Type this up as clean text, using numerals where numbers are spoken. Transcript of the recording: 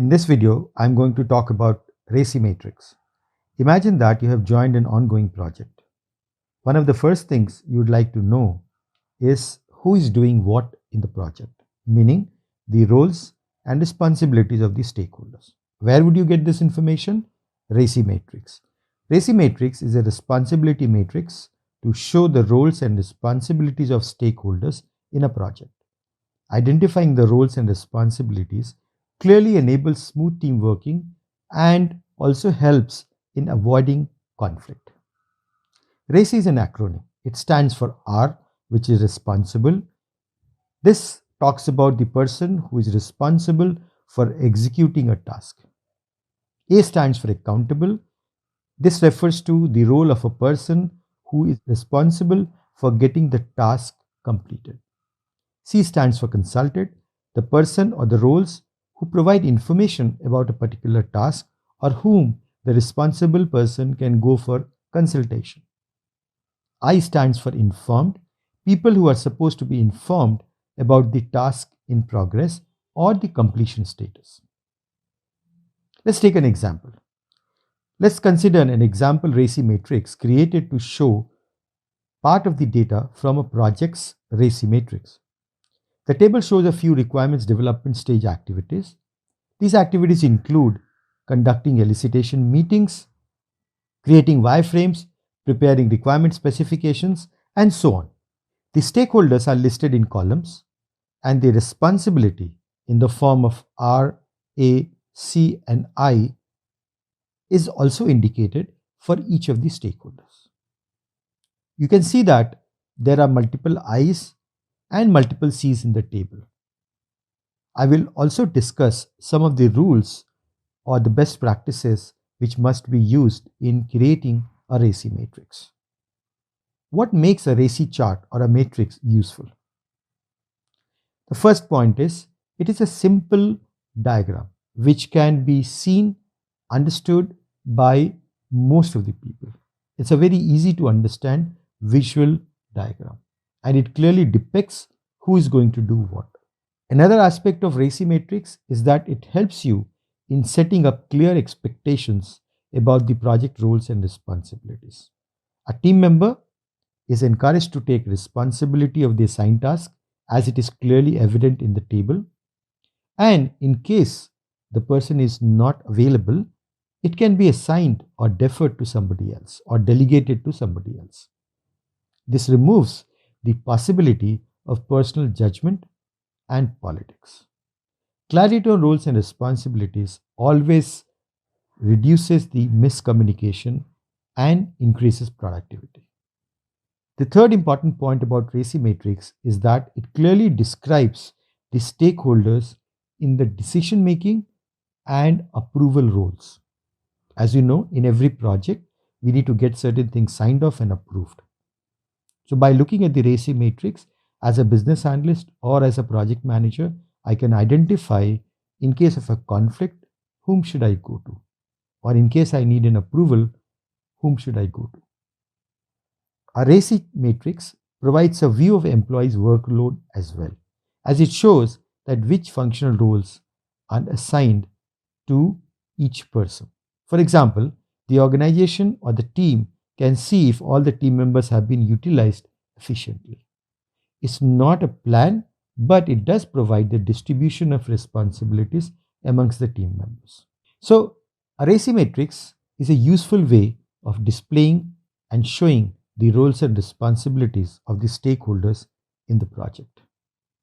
In this video, I'm going to talk about RACI Matrix. Imagine that you have joined an ongoing project. One of the first things you'd like to know is who is doing what in the project, meaning the roles and responsibilities of the stakeholders. Where would you get this information? RACI Matrix. RACI Matrix is a responsibility matrix to show the roles and responsibilities of stakeholders in a project. Identifying the roles and responsibilities clearly enables smooth team working and also helps in avoiding conflict. RACI is an acronym. It stands for R, which is responsible. This talks about the person who is responsible for executing a task. A stands for accountable. This refers to the role of a person who is responsible for getting the task completed. C stands for consulted, the person or the roles who provide information about a particular task or whom the responsible person can go for consultation. I stands for informed, people who are supposed to be informed about the task in progress or the completion status. Let's take an example. Let's consider an example RACI matrix created to show part of the data from a project's RACI matrix. The table shows a few requirements development stage activities. These activities include conducting elicitation meetings, creating wireframes, preparing requirement specifications, and so on. The stakeholders are listed in columns, and the responsibility in the form of R, A, C, and I is also indicated for each of the stakeholders. You can see that there are multiple I's and multiple C's in the table. I will also discuss some of the rules or the best practices which must be used in creating a RACI matrix. What makes a RACI chart or a matrix useful? The first point is, it is a simple diagram which can be seen, understood by most of the people. It's a very easy to understand visual diagram, and it clearly depicts who is going to do what. Another aspect of RACI matrix is that it helps you in setting up clear expectations about the project roles and responsibilities. A team member is encouraged to take responsibility of the assigned task as it is clearly evident in the table, and in case the person is not available, it can be assigned or deferred to somebody else or delegated to somebody else. This removes the possibility of personal judgment and politics. Clarity on roles and responsibilities always reduces the miscommunication and increases productivity. The third important point about RACI matrix is that it clearly describes the stakeholders in the decision making and approval roles. As you know, in every project, we need to get certain things signed off and approved. So by looking at the RACI matrix as a business analyst or as a project manager, I can identify, in case of a conflict, whom should I go to? Or in case I need an approval, whom should I go to? A RACI matrix provides a view of employees' workload as well, as it shows that which functional roles are assigned to each person. For example, the organization or the team can see if all the team members have been utilized efficiently. It's not a plan, but it does provide the distribution of responsibilities amongst the team members. So, a RACI matrix is a useful way of displaying and showing the roles and responsibilities of the stakeholders in the project.